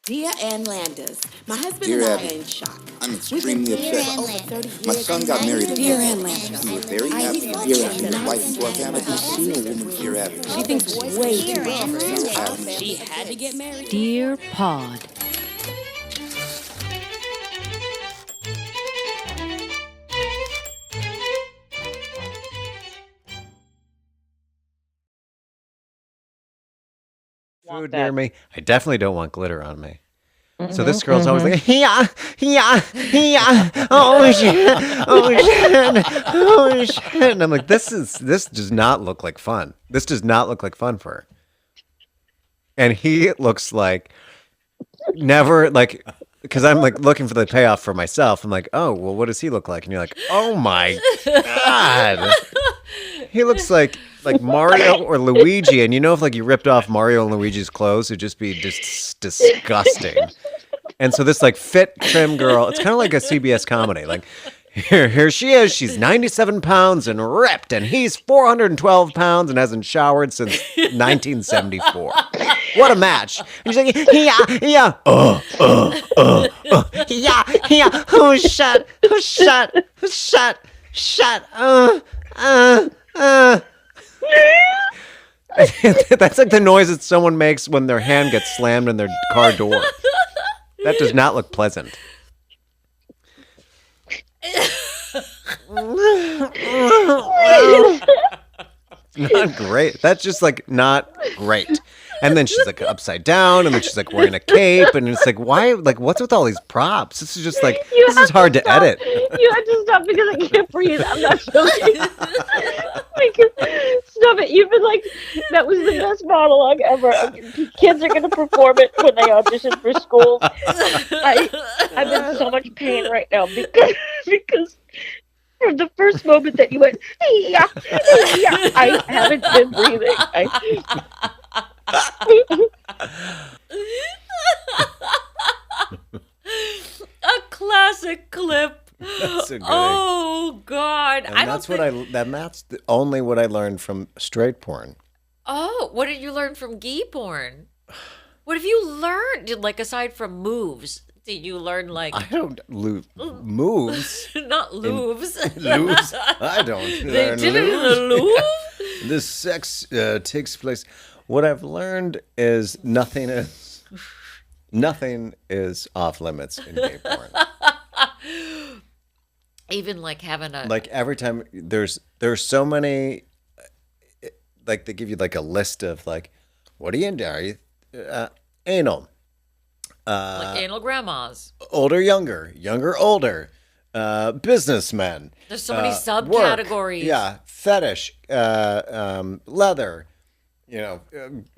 Dear Ann Landis, my husband Dear and I Abby, are in shock. I'm extremely upset. For over 30 years. My son got married in Dear April. Ann Landis. We were very I happy. thought Dear she Abby, said his I wife was to our family. Dear Abby. Dear Abby. She thinks way too much of Dear herself. Abby. She had to get married. Dear Pod. Food near me. I definitely don't want glitter on me. So this girl's always like, yeah, oh shit, oh shit. And I'm like, this does not look like fun. This does not look like fun for her. And he looks like never like, because I'm like looking for the payoff for myself. I'm like, oh, well, what does he look like? And you're like, oh my God. He looks like Mario or Luigi. And you know, if like you ripped off Mario and Luigi's clothes, it'd just be just disgusting. And so this like fit, trim girl, it's kind of like a CBS comedy. Like here she is. She's 97 pounds and ripped, and he's 412 pounds and hasn't showered since 1974. What a match! And she's like, yeah, yeah, who's shut, That's like the noise that someone makes when their hand gets slammed in their car door. That does not look pleasant. Not great. That's just like not great. And then she's like upside down, and then she's like wearing a cape, and it's like, why? Like, what's with all these props? This is just like, this is hard to edit. You have to stop because I can't breathe. I'm not joking. Stop it. You've been like, that was the best monologue ever. Kids are going to perform it when they audition for schools. I'm in so much pain right now because from the first moment that you went, yeah, I haven't been breathing. A classic clip. That's a good Oh God! And I that's don't think... that's only what I learned from straight porn. Oh, what did you learn from gay porn? What have you learned? Like aside from moves, did you learn like I don't moves. not looves? Looves? I don't. They learn did it in a looves. louvre. This sex takes place. What I've learned is nothing is off limits in gay porn. Even like having a Like every time there's so many, like they give you like a list of like, what are you into? Are you anal? like anal grandmas. Older, younger, older, businessmen. There's so many work, subcategories. yeah, fetish, leather,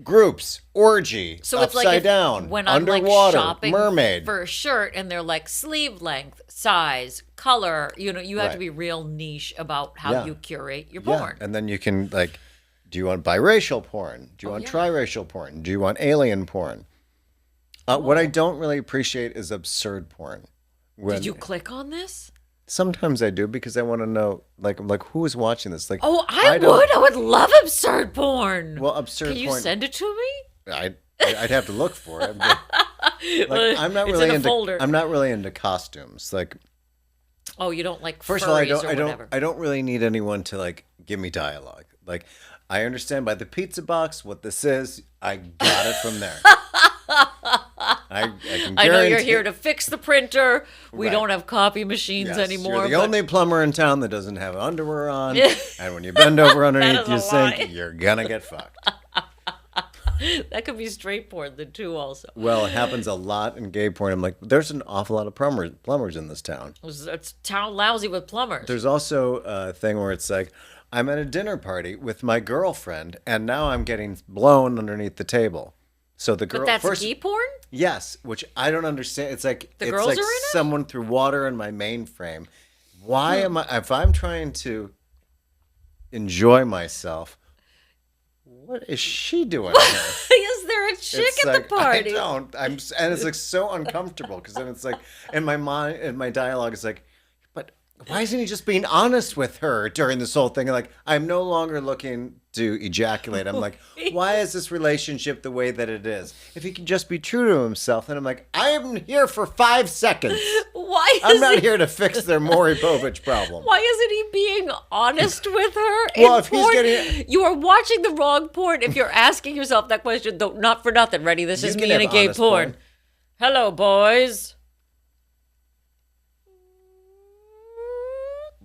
groups, orgy, So it's upside like if, down, when I'm underwater, like shopping mermaid. for a shirt and they're like sleeve length, size, color, you have Right. to be real niche about how Yeah. you curate your Yeah, porn. and then you can like, do you want biracial porn? Do you want triracial porn? Do you want alien porn? What I don't really appreciate is absurd porn. Did you click on this? Sometimes I do because I want to know, like who is watching this? Like, Oh, I would love absurd porn. Well, absurd Can you porn. send it to me? I'd have to look for it. But, like, I'm not It's really in a into. folder. I'm not really into costumes. Like, Oh, you don't like first of all, I furries don't. or I don't. whatever. I don't really need anyone to like give me dialogue. Like, I understand by the pizza box what this is. I got it from there. I can I know you're guarantee- here to fix the printer. We Right. don't have copy machines Yes, anymore. You're the but only plumber in town that doesn't have underwear on, and when you bend over underneath is your a sink, lie. you're gonna get fucked. that could be straight porn, then too. Also, Well, it happens a lot in gay porn. I'm like, there's an awful lot of plumbers in this town. it's town lousy with plumbers. There's also a thing where it's like, I'm at a dinner party with my girlfriend, and now I'm getting blown underneath the table. So the girl but that's first, gay porn. yes, which I don't understand. It's like The it's girls like are in it? someone threw water in my mainframe. Why am I? If I'm trying to enjoy myself, what is she doing here? Is there a chick It's at like, the party? I don't. And it's like so uncomfortable because then it's like in my mind, in my dialogue, it's like, but why isn't he just being honest with her during this whole thing? Like, I'm no longer looking to ejaculate. I'm like, why is this relationship the way that it is? If he can just be true to himself, then I'm like, I am here for 5 seconds. Why I'm is not he, here to fix their Maury Povich problem. Why isn't he being honest with her? Well, in if he's porn? getting- You are watching the wrong porn if you're asking yourself that question. Though, not for nothing. Ready? This You is can me in a have gay honest porn. porn. Hello, boys.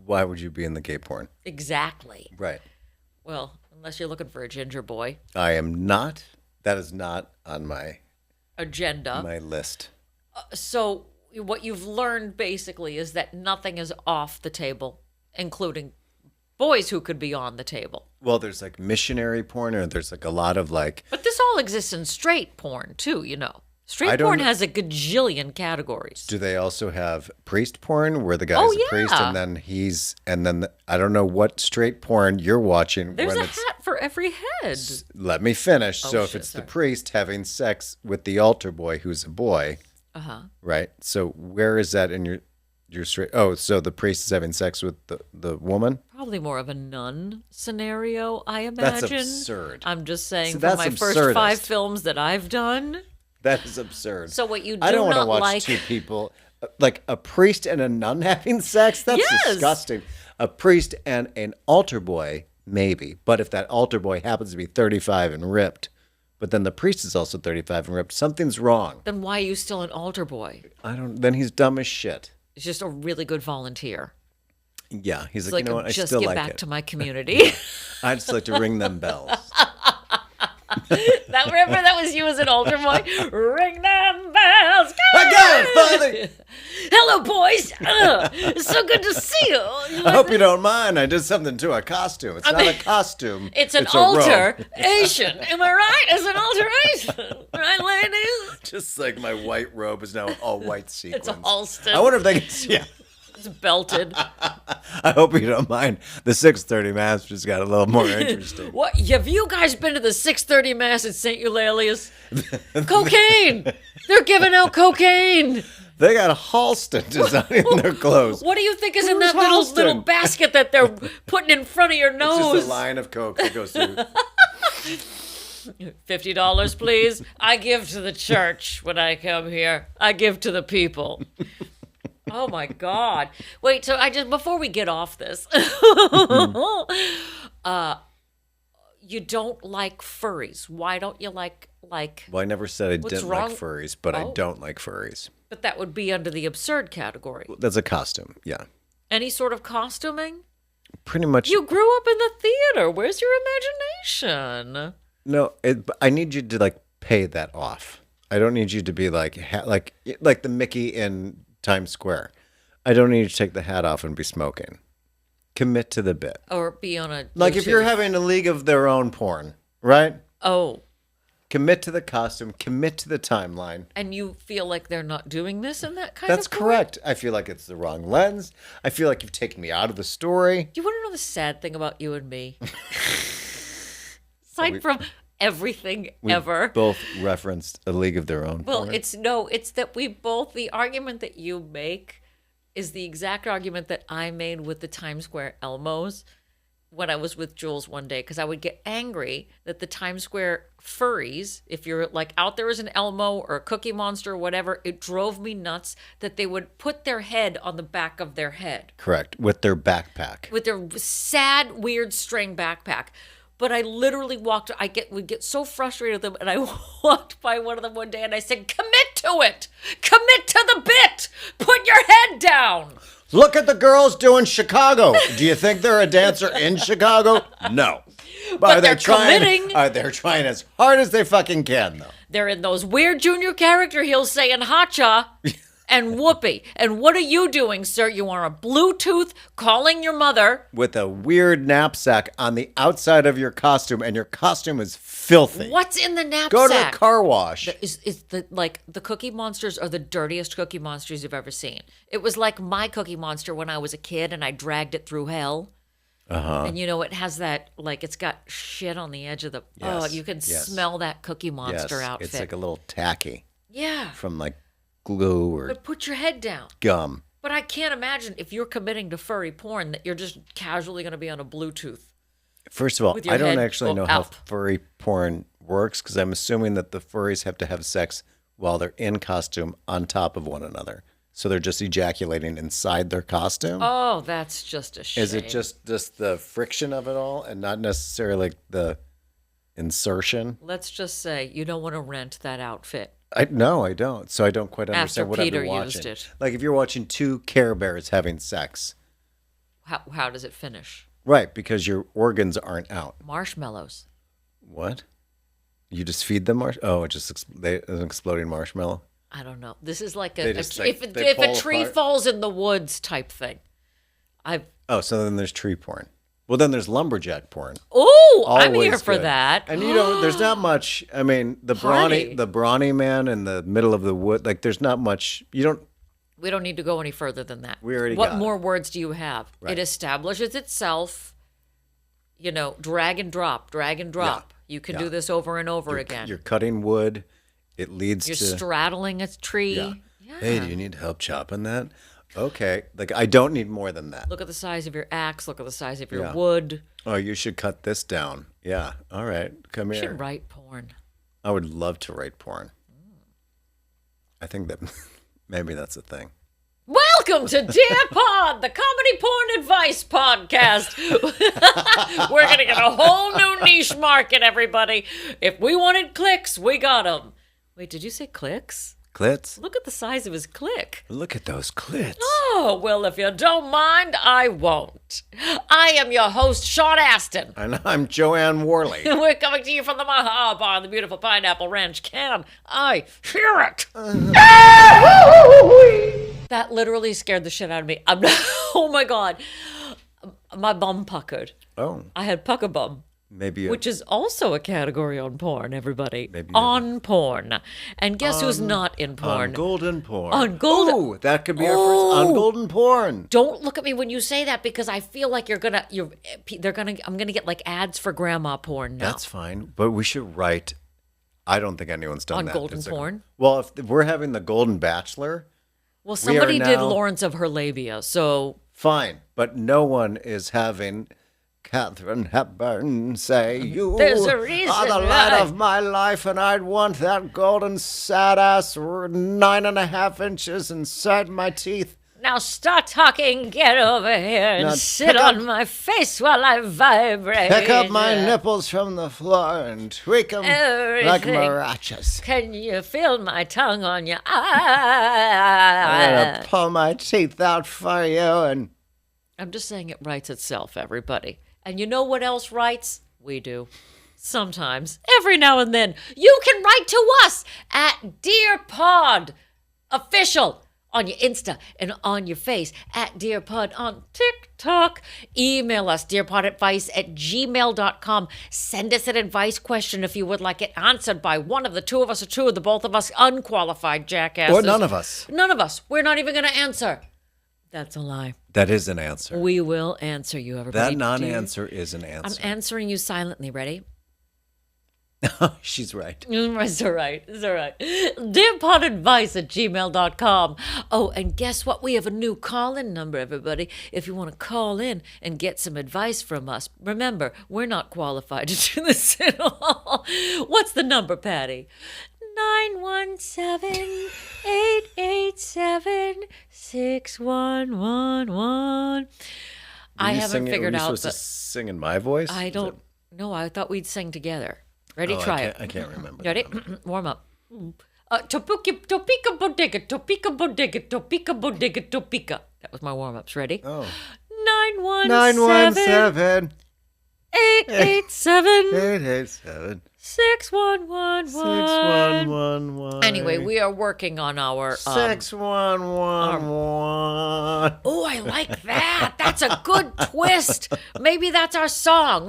Why would you be in the gay porn? Exactly. Right. Well, unless you're looking for a ginger boy. I am not. That is not on my Agenda. list. So what you've learned basically is that nothing is off the table, including boys who could be on the table. Well, there's like missionary porn, or there's like a lot of like. But this all exists in straight porn too, you know. I Straight don't porn kn- has a gajillion categories. Do they also have priest porn where the guy's Oh, a priest yeah. and then I don't know what straight porn you're watching There's when a it's. hat for every head. Let me finish. Oh, So if shit, it's sorry. the priest having sex with the altar boy who's a boy, Uh-huh. right? So where is that in your straight? Oh, so the priest is having sex with the woman? Probably more of a nun scenario, I That's imagine. absurd. I'm just saying See, from that's my first absurdist. 5 films that I've done. That is absurd. So what you do I don't want to not watch like- two people, like a priest and a nun having sex. That's Yes. disgusting. A priest and an altar boy, maybe. But if that altar boy happens to be 35 and ripped, but then the priest is also 35 and ripped, something's wrong. Then why are you still an altar boy? Then he's dumb as shit. It's just a really good volunteer. Yeah, he's It's like, like, you know what, I just still get like back it. to my community. I just like to ring them bells. That remember that was you as an altar boy? Ring them bells. I got it, finally. Hello, boys. It's so good to see you. I hope you don't mind. I did something to a costume. It's not a costume. It's an a robe. alteration. Am I right? It's an alteration. Right, ladies? Just like my white robe is now all white sequins. It's a Halston. I wonder if they can see. Yeah. It's belted. I hope you don't mind. The 6:30 mass just got a little more interesting. What? Have you guys been to the 6:30 mass at St. Eulalia's? Cocaine. They're giving out cocaine. They got a Halston design in their clothes. What do you think is in Who's that little Halston? basket that they're putting in front of your It's nose? just a line of coke that goes through. $50, please. I give to the church when I come here. I give to the people. Oh my God! Wait, so before we get off this, you don't like furries. Why don't you like? Well, I never said I What's didn't wrong? like furries, but I Oh. don't like furries. But that would be under the absurd category. That's a costume. Yeah. Any sort of costuming? Pretty much. You grew up in the theater. Where's your imagination? No, I need you to like pay that off. I don't need you to be like like the Mickey in Times Square. I don't need you to take the hat off and be smoking. Commit to the bit. Or be on a Like if you're Bluetooth. having a league of their own porn, right? Oh, Commit to the costume, commit to the timeline. and you feel like they're not doing this in that kind That's of porn? correct. I feel like it's the wrong lens. I feel like you've taken me out of the story. Do you want to know the sad thing about you and me? Aside from everything We ever. both referenced a league of their own. Well, porn. it's that we both, the argument that you make is the exact argument that I made with the Times Square Elmos when I was with Jules one day, because I would get angry that the Times Square furries, if you're like out there as an Elmo or a Cookie Monster or whatever, it drove me nuts that they would put their head on the back of their head correct, with their backpack. with their sad, weird string backpack. But I literally would get so frustrated with them, and I walked by one of them one day and I said, commit to it! Commit to the bit! Put your head down! Look at the girls doing Chicago. Do you think they're a dancer in Chicago? No. But Are they they're committing. They're trying as hard as they fucking can, though. They're in those weird junior character heels saying Hacha and Whoopee. And what are you doing, sir? You are a Bluetooth calling your mother. With a weird knapsack on the outside of your costume, and your costume is filthy. What's in the knapsack? Go to the car wash. Is the Cookie Monsters are the dirtiest Cookie Monsters you've ever seen. It was like my Cookie Monster when I was a kid and I dragged it through hell. Uh-huh. And it has that, like, it's got shit on the edge of the, Yes, you can yes. smell that Cookie Monster Yes, outfit. it's like a little tacky yeah. from like glue or But put your head down. gum. But I can't imagine if you're committing to furry porn that you're just casually going to be on a Bluetooth. First of all, With your I don't head actually know how up. furry porn works because I'm assuming that the furries have to have sex while they're in costume on top of one another. So they're just ejaculating inside their costume. Oh, that's just a shame. Is it just the friction of it all and not necessarily the insertion? Let's just say you don't want to rent that outfit. No, I don't. So I don't quite understand After what Peter I've been used watching. it. Like if you're watching two Care Bears having sex, How does it finish? right? Because your organs aren't out. Marshmallows. What? You just feed them Oh, it just an exploding marshmallow. I don't know. This is like They a just, if like, they if a pull tree apart. falls in the woods type thing. Oh, so then there's tree porn. Well, then there's lumberjack porn. Oh, I'm Always here for good. that. And there's not much. I mean, Party. the brawny man in the middle of the wood. Like, there's not much. We don't need to go any further than that. We already What got it. more words do you have? Right. It establishes itself. Drag and drop, drag and drop. You can do this over and over again. You're cutting wood. It leads You're to. straddling a tree. Yeah. Hey, do you need help chopping that? Okay. Like, I don't need more than that. Look at the size of your axe. Look at the size of your Yeah. wood. Oh, you should cut this down. Yeah. All right. Come You here. should write porn. I would love to write porn. I think that maybe that's a thing. Welcome to Dear Pod, the comedy porn advice podcast. We're going to get a whole new niche market, everybody. If we wanted clicks, we got them. Wait, did you say clicks? Clits? Look at the size of his click. Look at those clits. Oh, well, if you don't mind, I won't. I am your host, Sean Astin. And I'm Joanne Worley. We're coming to you from the Maha Bar in the beautiful Pineapple Ranch. Can I hear it? That literally scared the shit out of me. Oh my God. My bum puckered. Oh, I had pucker bum, maybe. which is also a category on porn, everybody. Maybe on porn. And guess who's not in on porn? golden porn. On golden- Ooh, that could be our first on golden porn. Don't look at me when you say that because I feel like I'm gonna get like ads for grandma porn now. That's fine, but we should write. I don't think anyone's done On that. golden It's porn? Well, if we're having the Golden Bachelor, Well, somebody did now- Lawrence of her labia, so fine, but no one is having Katharine Hepburn say, "You There's a reason are the light why." of my life, and I'd want that golden sad ass 9.5 inches inside my teeth." now stop talking, get over here and Now sit pick up- on my face while I vibrate. Pick up my nipples from the floor and tweak them like Everything. marachas. Can you feel my tongue on your I'm eye? gonna pull my teeth out for you and I'm just saying it writes itself, everybody. And you know what else writes? We do. Sometimes. Every now and then. You can write to us at Dear Pod Official on your Insta and on your face, at Dear Pod on TikTok. Email us, dearpodadvice@gmail.com. Send us an advice question if you would like it answered by one of the two of us or two of the both of us unqualified jackasses. or none of us. None of us. We're not even going to answer. That's a lie. That is an answer. We will answer you, everybody. That non-answer is an I'm answer. answering you silently. Ready? She's right. It's all right. It's all right. DearPodAdvice@gmail.com. Oh, and guess what? We have a new call-in number, everybody. If you want to call in and get some advice from us, remember, we're not qualified to do this at all. What's the number, Patty? 917-887-6111. I haven't figured out Are you supposed to sing in my voice? I don't know. I thought we'd sing together. Ready? Try it. I can't remember. You ready? Warm up. Topika bodega, topika bodega, topika bodega, topika. That was my warm ups. Ready? Oh. 917 887 887 6111. 6111. Anyway, we are working on our 6111. Oh, I like that. That's a good twist. Maybe that's our song.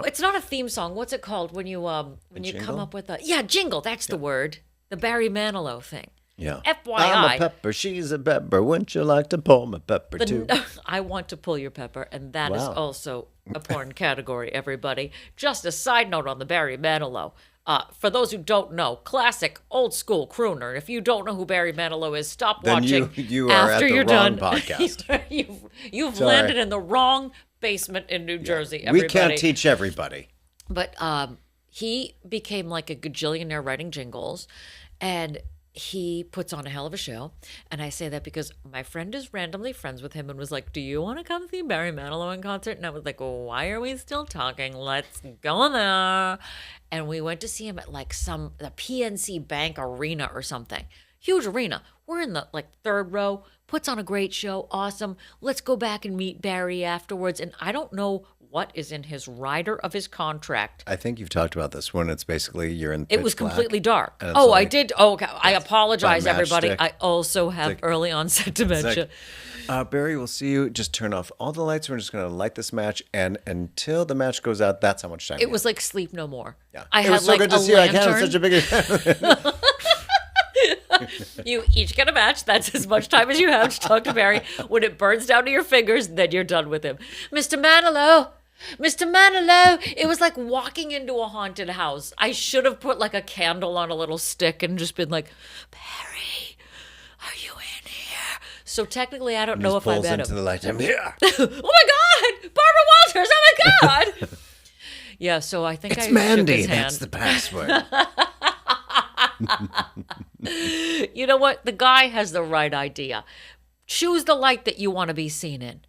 It's not a theme song. What's it called when you come jingle? up with a jingle? That's the word. The Barry Manilow thing. Yeah. FYI. I'm a pepper, she's a pepper. Wouldn't you like to pull my pepper too? I want to pull your pepper, and that is Wow. also a porn category, everybody. Just a side note on the Barry Manilow. For those who don't know, classic old school crooner. If you don't know who Barry Manilow is, stop Then watching. you are after at the you're wrong done. podcast. You've Sorry. landed in the wrong basement in New Jersey. Everybody. We can't teach everybody. But he became like a gajillionaire writing jingles, and he puts on a hell of a show. And I say that because my friend is randomly friends with him and was like, do you want to come see Barry Manilow in concert? And I was like, well, why are we still talking? Let's go there. And we went to see him at like the PNC Bank Arena or something. Huge arena. We're in the like third row. Puts on a great show. Awesome. Let's go back and meet Barry afterwards. And I don't know what is in his rider of his contract. I think you've talked about this when it's basically you're in It was pitch black, completely dark. and it's Oh, I like- did. Oh, okay. I apologize, by everybody. matchstick. I also have like- early onset It's dementia. like, Barry, we'll see you. Just turn off all the lights. We're just going to light this match. And until the match goes out, that's how much time It was like Sleep No More. Yeah. I it had was so like good to a see you. I can't. lantern. It's such a big You each get a match. That's as much time as you have to talk to Barry. When it burns down to your fingers, then you're done with him. Mr. Manilow. Mr. Manilow. It was like walking into a haunted house. I should have put like a candle on a little stick and just been like, Barry, are you in here? So technically, I don't know if I pulls met into him. the light. I'm here. Oh my God! Barbara Walters! Oh my God! Yeah, so I think It's I Mandy. shook his hand. That's the password. You know what? The guy has the right idea. Choose the light that you want to be seen in.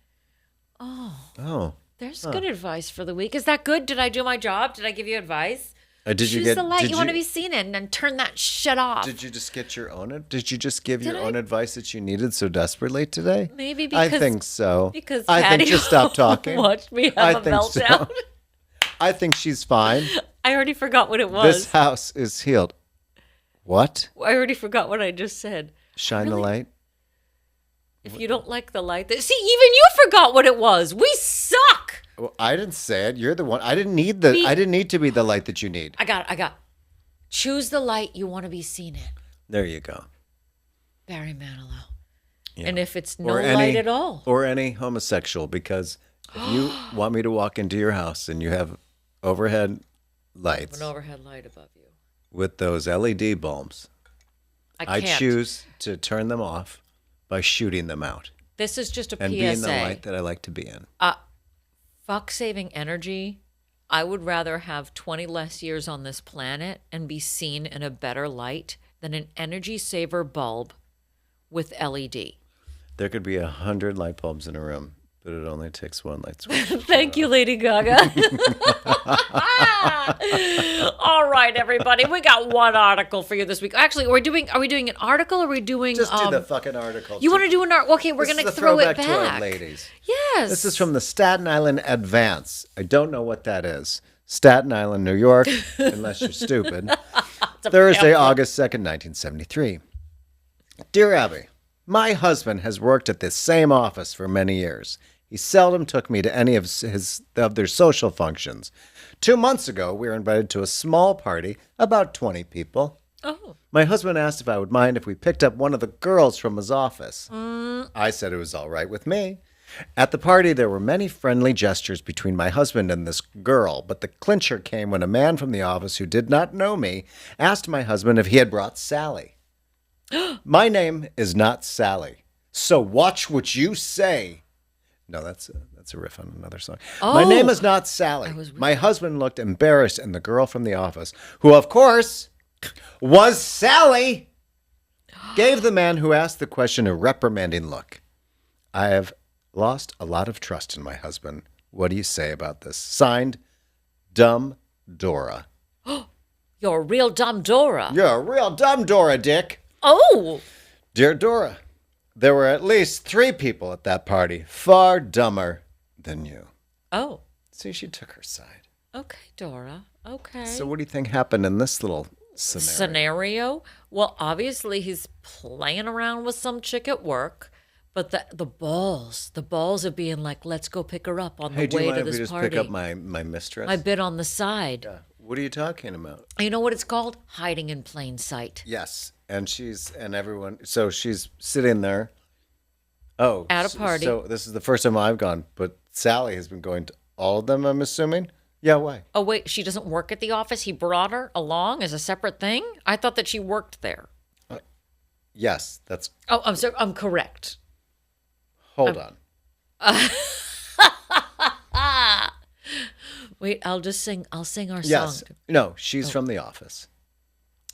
Oh. There's good advice for the week. Is that good? Did I do my job? Did I give you advice? Did you Choose get the light did you want to be seen in and turn that shit off. Did you just get your own? Did you just give your I? own advice that you needed so desperately today? Maybe I because think so. because I think Patty just stop talking. watched me I have a think so. meltdown. I think she's fine. I already forgot what it was. This house is healed. What? I already forgot what I just said. Shine the light. If you don't like the light, see, even you forgot what it was. We suck. Well, I didn't say it. You're the one. I didn't need to be the light that you need. I got it. Choose the light you want to be seen in. There you go. Barry Manilow. Yeah. And if it's no Or light at all. Or any homosexual, because if you want me to walk into your house and you have overhead lights An overhead light above you. with those LED bulbs, I I can't. choose to turn them off by shooting them out This is just a and PSA. be in the light that I like to be in. Fuck saving energy. I would rather have 20 less years on this planet and be seen in a better light than an energy saver bulb with LED. There could be 100 light bulbs in a room, but it only takes one light switch. Thank you, Lady Gaga. All right, everybody. We got one article for you this week. Actually, are we doing an article or are we doing Just do the fucking article. You want to do an article? Okay, we're This going to is a throw it throwback to our back. ladies. Yes. This is from the Staten Island Advance. I don't know what that is. Staten Island, New York, unless you're stupid. Thursday, August 2nd, 1973. Dear Abby, my husband has worked at this same office for many years. He seldom took me to any of their social functions. 2 months ago, we were invited to a small party, about 20 people. Oh. My husband asked if I would mind if we picked up one of the girls from his office. I said it was all right with me. At the party, there were many friendly gestures between my husband and this girl, but the clincher came when a man from the office who did not know me asked my husband if he had brought Sally. My name is not Sally, so watch what you say. No, that's a riff on another song. My name is not Sally. My husband looked embarrassed, and the girl from the office, who of course was Sally, gave the man who asked the question a reprimanding look. I have lost a lot of trust in my husband. What do you say about this? Signed, Dumb Dora. You're a real dumb Dora. You're a real dumb Dora, Dick. Oh. Dear Dora, there were at least 3 people at that party far dumber than you. Oh. See, she took her side. Okay, Dora. Okay. So what do you think happened in this little scenario? Well, obviously he's playing around with some chick at work, but the balls of being like, let's go pick her up on Hey, the do you way mind to if we this just party. pick up my mistress? My bit on the side. Yeah. What are you talking about? You know what it's called? Hiding in plain sight. Yes, and everyone. So she's sitting there. Oh, At a party. So this is the first time I've gone, but Sally has been going to all of them. I'm assuming. Yeah, why? Oh, wait, she doesn't work at the office? He brought her along as a separate thing? I thought that she worked there. Yes, that's. Oh, I'm sorry. I'm correct. Hold on. Wait, I'll sing our Yes. song. No, she's from The Office.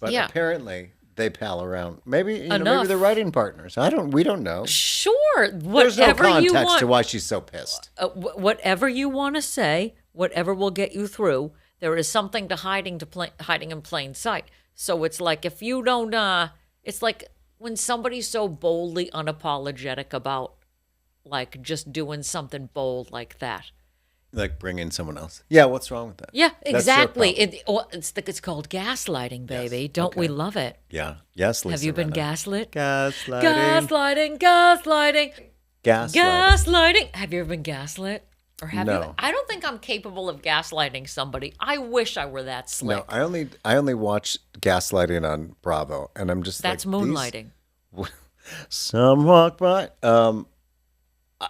But Yeah. apparently they pal around. Maybe maybe Enough. they're writing partners. We don't know. Sure. There's Whatever no you context want. to why she's so pissed. Whatever you want to say, whatever will get you through, there is something to hiding in plain sight. So it's like if you don't it's like when somebody's so boldly unapologetic about like just doing something bold like that. Like bringing someone else. Yeah, what's wrong with that? Yeah, That's their exactly. problem. It's called gaslighting, baby. Yes, Don't we okay. love it? Yeah. Yes, Lisa Have you been Rinna. gaslit? Gaslighting. Gaslighting. Gaslighting. Gaslighting. Have you ever been gaslit? Or have you? No. I don't think I'm capable of gaslighting somebody. I wish I were that slick. No, I only watch Gaslighting on Bravo, and I'm just That's like, these- moonlighting. Some walk by.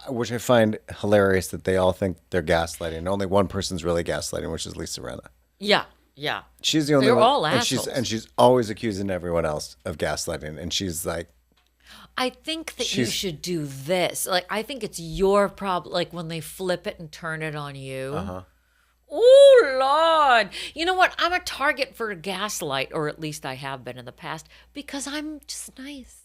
Which I find hilarious that they all think they're gaslighting. And only one person's really gaslighting, which is Lisa Rinna. Yeah, yeah. She's the only They're one. all and assholes. she's always accusing everyone else of gaslighting. And she's like, I think that you should do this. Like, I think it's your problem. Like when they flip it and turn it on you. Oh, Lord. You know what? I'm a target for a gaslight, or at least I have been in the past, because I'm just nice.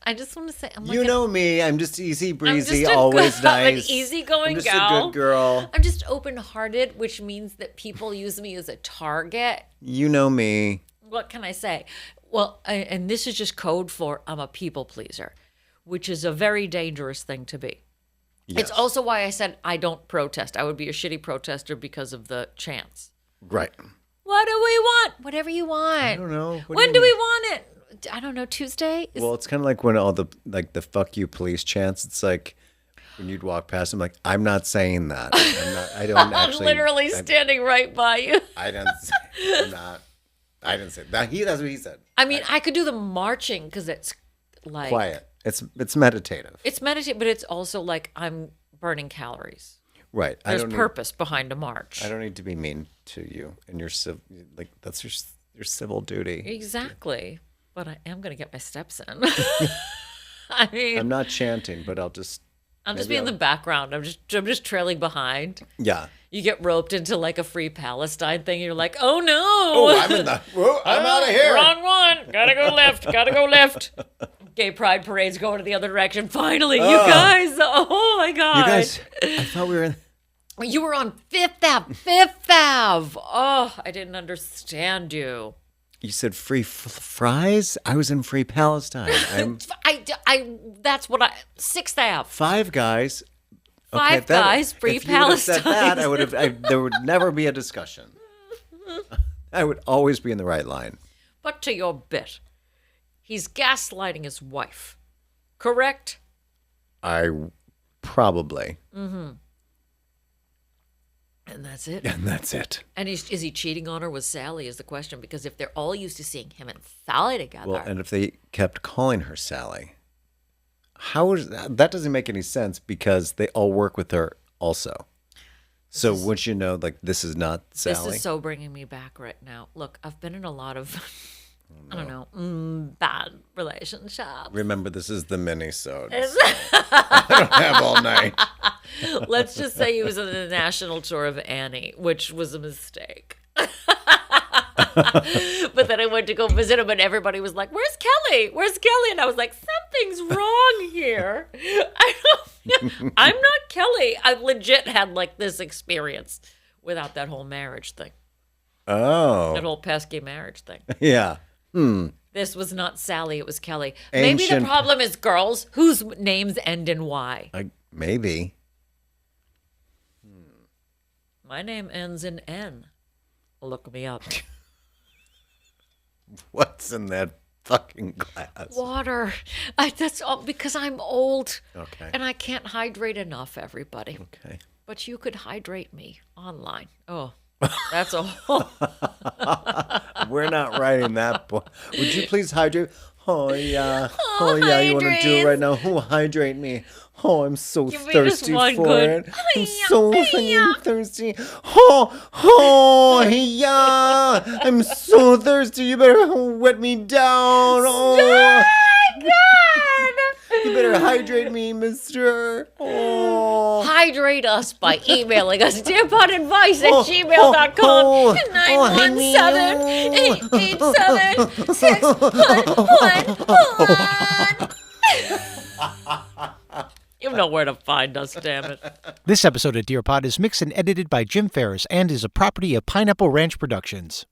I just want to say, I'm like you know me. I'm just easy breezy, just a always good- nice. an easygoing I'm just gal. a good girl. I'm just open-hearted, which means that people use me as a target. You know me. What can I say? Well, and this is just code for I'm a people pleaser, which is a very dangerous thing to be. Yes. It's also why I said I don't protest. I would be a shitty protester because of the chance. Right. What do we want? Whatever you want. I don't know. What When you do we mean? want it? I don't know. Tuesday? Well, it's kind of like when all the fuck you police chants. It's like when you'd walk past, I'm like, I'm not saying that. I don't I'm actually. literally standing right by you. I didn't. I'm not. I didn't say that. That's what he said. I mean, I could do the marching because it's like Quiet. It's meditative. It's meditative, but it's also like I'm burning calories. Right. There's I don't purpose behind a march. I don't need to be mean to you and your like that's your civil duty. Exactly. But I am going to get my steps in. I mean, I'm not chanting, but I'll just. I'll just maybe be in the background. I'm just trailing behind. Yeah. You get roped into like a free Palestine thing. And you're like, oh no. Oh, I'm in the. Whoa, I'm out of here. Wrong one. Gotta go left. Gotta go left. Gay pride parades going to the other direction. Finally, you guys. Oh my God. You guys. I thought we were in. You were on Fifth Ave. Fifth Ave. Oh, I didn't understand you. You said free fries. I was in Free Palestine. I'm That's what Sixth Ave. Five Guys. Five Guys, Free if you would have said Palestine. that, I would have. There would never be a discussion. I would always be in the right line. But to your bit, he's gaslighting his wife. Correct? I probably. And that's it. And that's it. And is he cheating on her with Sally is the question, because if they're all used to seeing him and Sally together. Well, and if they kept calling her Sally, how is that? That doesn't make any sense because they all work with her also. So wouldn't you know, like, this is not Sally? This is so bringing me back right now. Look, I've been in a lot of, I don't know, bad relationships. Remember, this is the mini-sode. I don't have all night. Let's just say he was on the national tour of Annie, which was a mistake. But then I went to go visit him and everybody was like, where's Kelly? Where's Kelly? And I was like, something's wrong here. I'm not Kelly. I legit had like this experience without that whole marriage thing. That Oh, whole pesky marriage thing. yeah. This was not Sally, it was Kelly. Maybe the Ancient- problem is girls whose names end in Y. Maybe. My name ends in N. Look me up. What's in that fucking glass? Water. That's all because I'm old. Okay. And I can't hydrate enough, everybody. Okay. But you could hydrate me online. Oh, that's a whole. We're not writing that book. Would you please hydrate? Oh yeah. Oh yeah, you want to do it right now? Oh, hydrate me. Oh, I'm so Give me just thirsty one for good- it. I'm so fucking thirsty. Oh, yeah. I'm so thirsty. You better wet me down. Oh, you better hydrate me, mister. Oh. Hydrate us by emailing us dearpodadvice at Oh, gmail.com oh, and oh, honey, 917-887-6111. You know where to find us, damn it. This episode of Dear Pod is mixed and edited by Jim Ferris and is a property of Pineapple Ranch Productions.